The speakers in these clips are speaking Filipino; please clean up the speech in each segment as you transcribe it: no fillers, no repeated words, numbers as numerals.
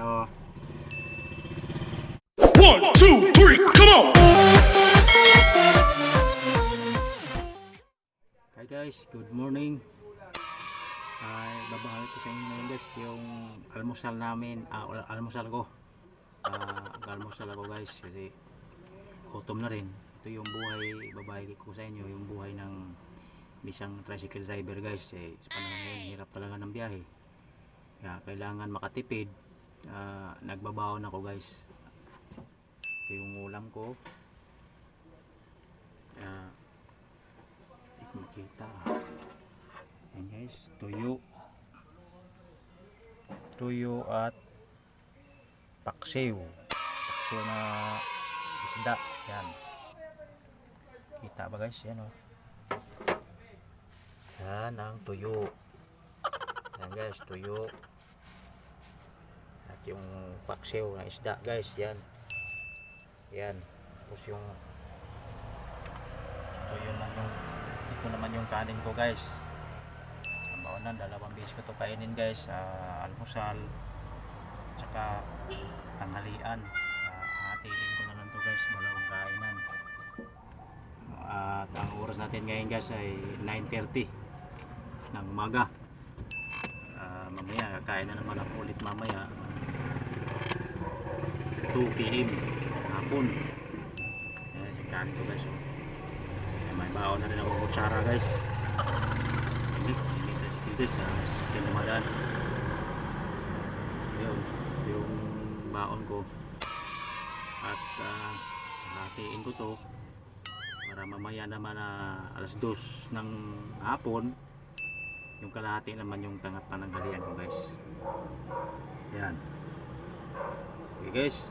Tayo. 1, 2, 3, come on! Hi guys, good morning. Ay, babahagi ko sa inyo ngayon guys yung almusal namin, almusal ko. Almusal ako guys kasi gutom na rin. Ito yung buhay, babahagi ko sa inyo yung buhay ng isang tricycle driver guys. Sa panahon ngayon, hirap talaga ng biyahe. Kaya kailangan makatipid. Nagbabaon ako guys. Ito yung ulam ko. Makita. Yan guys, tuyo at paksiw na isda. Yan, kita ba guys? Yan o, yan ang tuyo. Yan guys, tuyo at yung paksiw na isda guys. Yan, tapos yung ito naman yung kanin ko guys. Sa baonan, 2 beses ko to kainin guys, almusal tsaka tanghalian. Hatiin ko na lang to guys, 2 kainan. At ang oras natin ngayon guys ay 9:30 ng umaga. Mamaya kakain na naman ako ulit mamaya 2 PM hapon. Ayan yung kanin ko guys. May baon na rin ako kutsara guys. Dito sa kinamadan. Yun, ito yung baon ko. At hatiin ko to para mamaya naman alas 2 ng hapon yung kalahati naman yung pananghalian ko guys. Yan. Okay guys,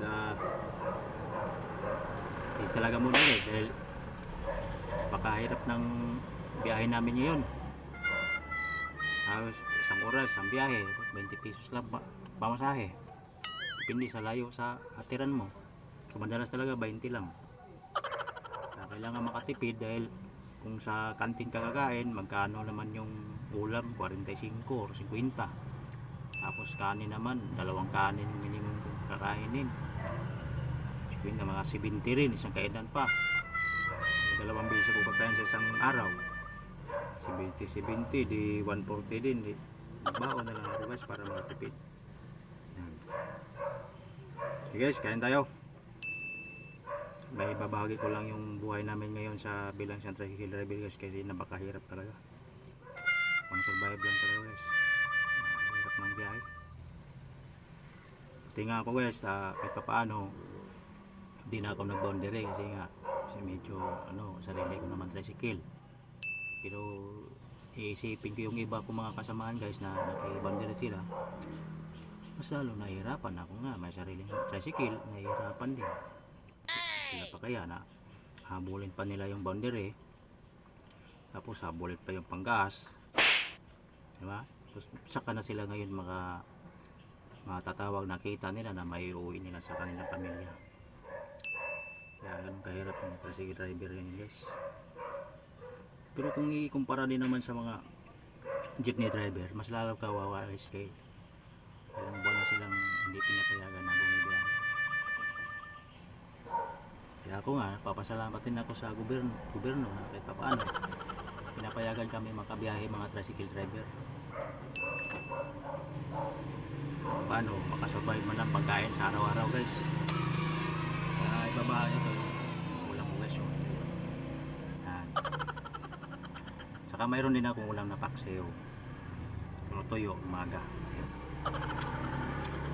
ito talaga muna dahil pakahirap ng biyahe namin ngayon. Halos 1 oras ang biyahe, 20 pesos lang pamasahe. Depende sa layo sa atiran mo. So madalas talaga 20 lang. Kailangan makatipid dahil kung sa kantin ka kakain, magkano naman yung ulam, 45 or 50. Tapos kanin naman, 2 kanin minimum kung kakainin. 50, mga 70 rin, isang kainan pa. 2 beses ko pagkain sa isang araw. 70, di 140 din. Baon na lang ako guys para makatipid. Yan. Okay guys, kain tayo. May babahagi ko lang yung buhay namin ngayon sa bilang isang tricycle driver guys, kasi napakahirap talaga. Pang survive lang talaga guys. Hirap ng biyahe. Pati nga ako guys, kahit pa paano hindi na ako nag-boundary kasi medyo sarili ko naman tricycle. Pero iisipin ko yung iba kong mga kasamahan guys na naki-boundary sila, mas lalo nahihirapan ako nga, may sariling tricycle, nahihirapan din sila pa, kaya na habulin pa nila yung boundary, tapos habulin pa yung panggas, diba? Tapos saka na sila ngayon matatawag, nakita nila na may uuwi nila sa kanilang pamilya. Kaya ganun kahirap yung tricycle driver yun guys. Pero kung ikumpara din naman sa mga jeepney driver, mas lalo kawawa guys, kay ilang buwan na silang hindi pinapayagan na bumibiyahe. Kaya ako nga, papasalamat din ako sa gobyerno na kahit paano pinapayagan kami makabiyahe mga tricycle driver. Paano makasurvive man lang pagkain sa araw-araw guys. Kaya ibabahagi ito ulam ko guys. Yan. Saka mayroon din akong ulam na paksiw, tuyo umaga.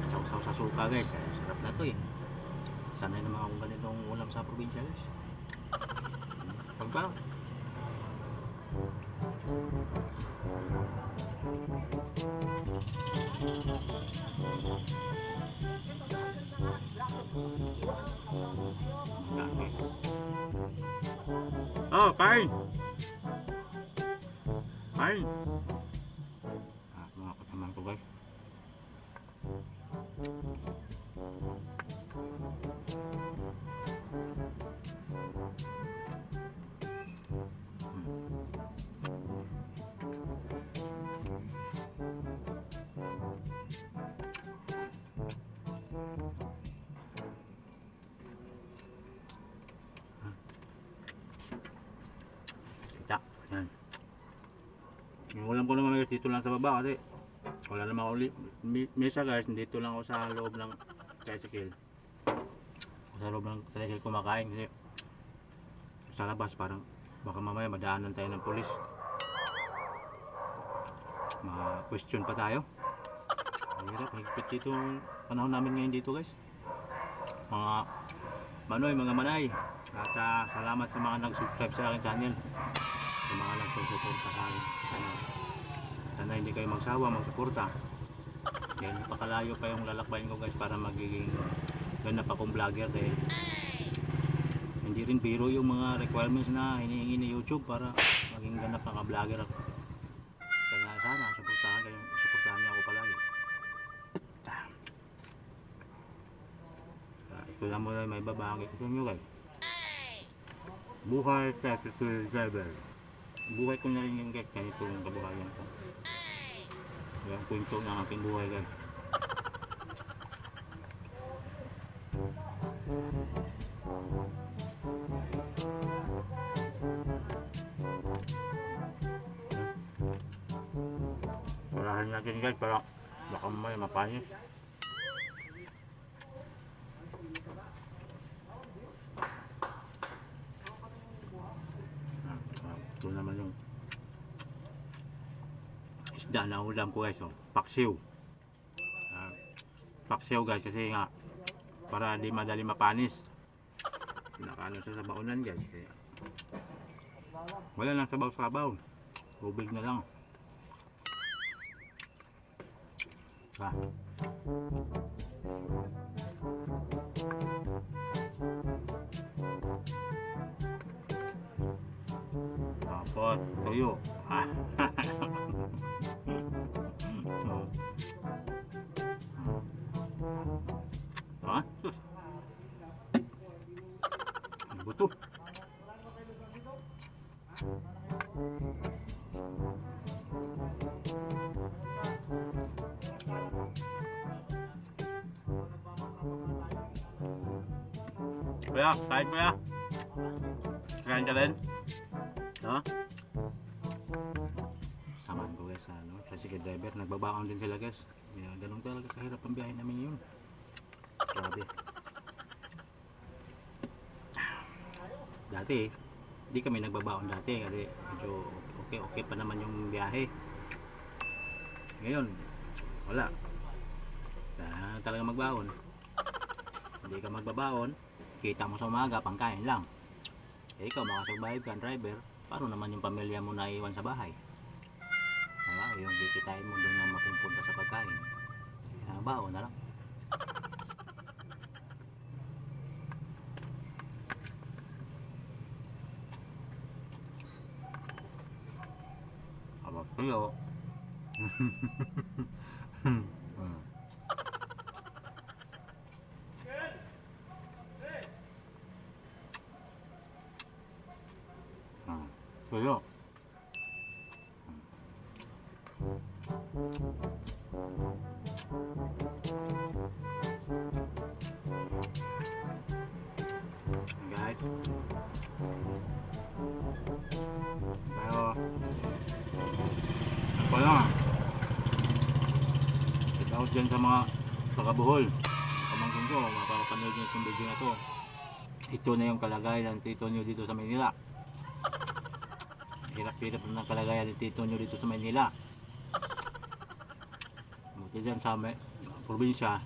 Sausaw sa suka guys, sarap na to eh. Sanay naman akong ganitong ulam sa probinsya guys. Pagka oh, kain! Kain! Mga kasamaan ko guys. Yan. Yung ulam ko naman guys, dito lang sa baba kasi wala naman ako mesa guys, dito lang ako sa loob ng tricycle. Sa loob ng tricycle kumakain kasi sa labas parang baka mamaya madaanan tayo ng pulis. Ma-question pa tayo. Ang hirap, higpit dito panahon namin ngayon dito guys. Mga manoy, mga manay. At salamat sa mga nag-subscribe sa aking channel. Sa mga nagsusuporta sa akin. Sana hindi kayo magsawa, magsuporta. Dahil napakalayo pa yung lalakbayin ko guys para magiging ganap akong vlogger dahil hindi rin biro yung mga requirements na hinihingi ni YouTube para maging ganap na vlogger ako. Kaya sana suportahan niyo ako palagi. Ito lang muna may babahagi ko sa inyo guys. Buhay tricycle driver. Buhay ko na rin yung guys, ganito yung kabuhayan ko. Yung kwento ng aking buhay guys. Parahan natin guys para baka may mapanis. Ito naman yung isda na ulam ko guys, paksiw. Paksiw guys kasi nga para di madali mapanis. Nakano sa sabaunan guys. Kaya wala lang sabaw-sabaw. Tubig na lang. Tapos tuyo. Sus. Buto. Kuya, kain kuya. Kain ka rin? No? Samahan ko guys sa tricycle driver. Nagbabaon din sila guys. Ganun talaga kahirap ang biyahe namin yun. Grabe. Dati, di kami nagbabaon dati kasi medyo okay pa naman yung biyahe. Ngayon, wala. Kailangan talaga magbaon. Hindi ka magbabaon, kita mo sa umaga, pangkain lang. Eh ikaw makasurvive ka, driver, paano naman yung pamilya mo na iwan sa bahay? Diba? Yung kikitain mo doon na mapupunta sa pagkain. Kaya baon na lang. Abot tuyo. Tuyo. Guys. Pero ako lang. Shoutout dyan sa mga taga-Bohol. Pamangkin ko, mapapanood nyo itong video na to. Ito na yung kalagayan ng tito nyo dito sa Manila. Hirap-hirap ng kalagayan ng tito nyo dito sa Manila. Buti dyan sa probinsya,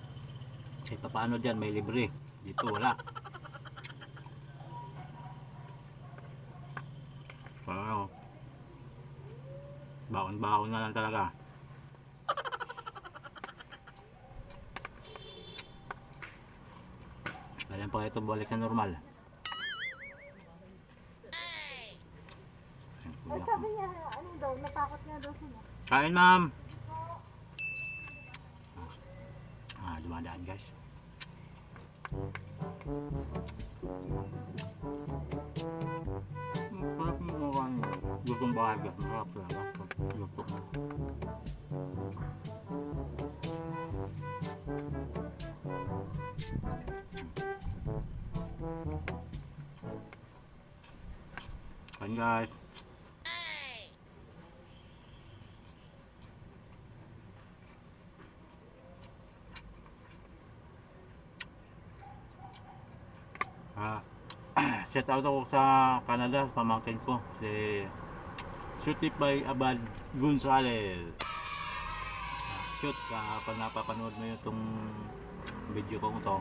kahit paano dyan may libre. Dito wala. So ano, baon-baon na lang talaga. Kailan pa ito balik sa normal? Ay, sabi niya, ano daw, natakot nga daw siya. Kain ma'am! Dumadaan guys. Masarap yung mukha niyo. Gustong bahay guys. Masarap talaga. Gusto ko. Kain guys. Shout out ako sa Canada, pamangkin ko, si Shooty by Abad Gonzales. Shoot, pag napapanood mo itong video ko to,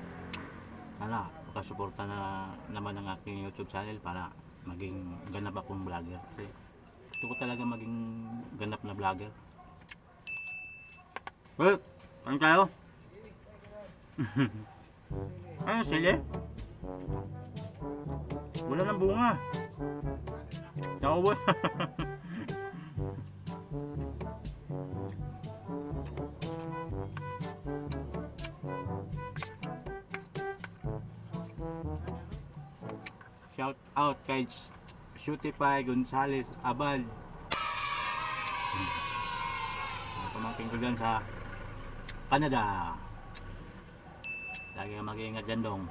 sana makasuporta na naman ang aking YouTube channel para maging ganap akong vlogger. Kasi gusto ko talaga maging ganap na vlogger. Well, kain tayo? Ano sili? Wala nang bunga. Naubos. Shout out kay Shootify Gonzales Abad. Pamangkin ko dyan sa Canada. Lagi kang mag-iingat dyan dong.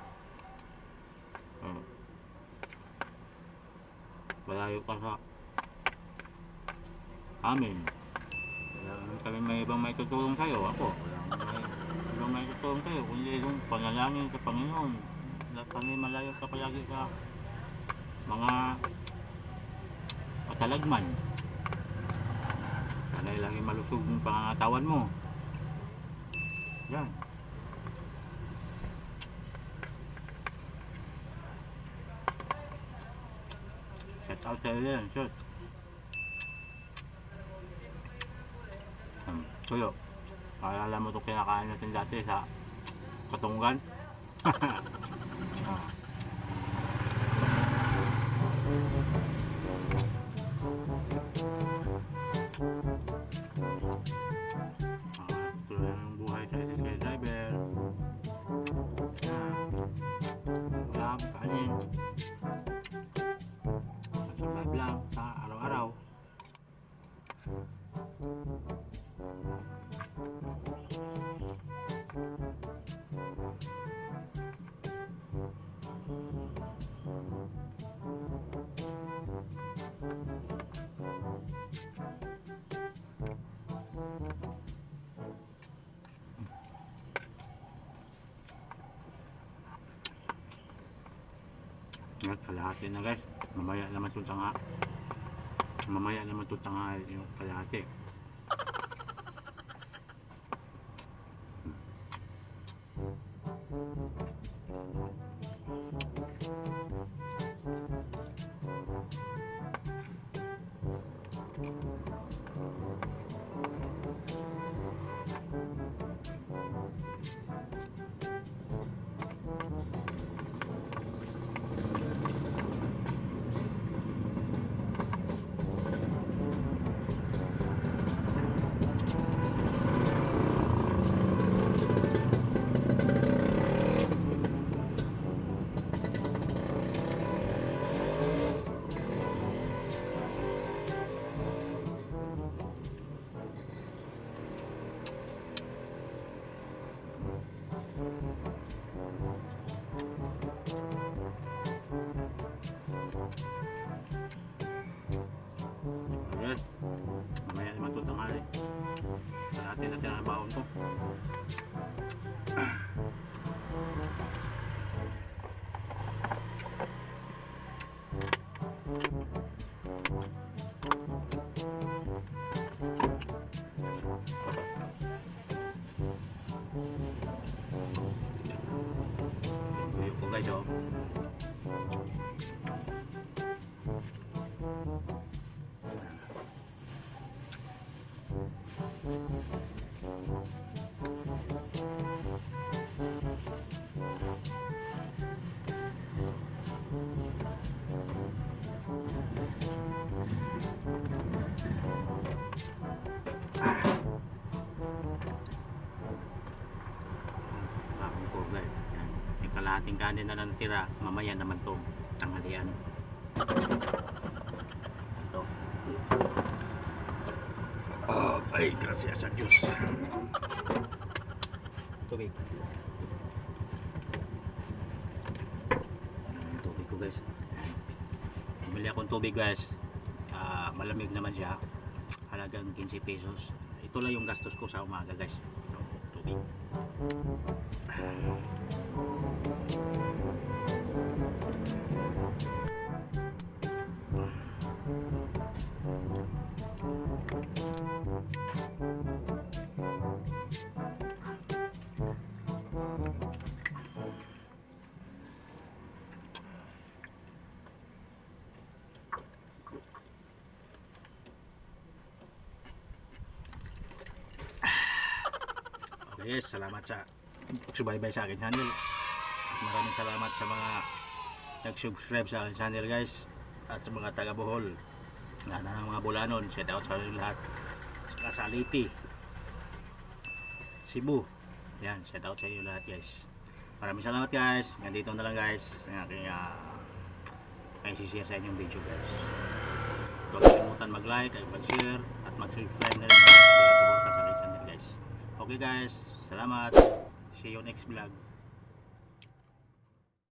Malayo ka sa amin. Wala kami may ibang may tutulong sa'yo. Ako, walang may tutulong sa'yo. Kundi yung panalangin sa Panginoon. Lahat kami malayo ka palagi sa mga katalagman. Sana'y lagi malusog yung pangangatawan mo. Yan. Shout out sa'yo yan, shoot. Tuyo. Maalala mo itong kinakain natin dati sa Katunggan. Tuloy ang buhay sa SSL driver. Ulam, kanin. Survive lang sa araw-araw. At kalahati na guys. Mamaya naman tutanga. Mamaya naman tutanga yung kalahati. Yes. Mamaya naman ito tanghali. Kalahati natin ang baon ko. Tuyok ko guys oh. Tapos ko guys. Yan. Yung kalahating kanin na natira, mamaya naman to tanghalian. Ito. Oh, ay, gracias a Diyos. Tubig. Tubig ko guys. Bumili akong tubig guys. Malamig naman siya. Halagang 15 pesos. Ito lang yung gastos ko sa umaga guys. Ito, tubig. Yes, salamat sa pagsubaybay sa akin channel. Maraming salamat sa mga nag-subscribe sa akin channel guys. At sa mga taga Bohol, ng mga Bulanon, shout out sa inyo lahat. Saka sa Liti, Cebu, yan, shout out sa inyo lahat guys. Maraming salamat guys. Nandito na lang guys ang aking share sa inyong video guys. Huwag kalimutan mag-like, mag-share at mag-subscribe na rin para suporta sa aking channel guys. Okay guys, salamat. See you next vlog.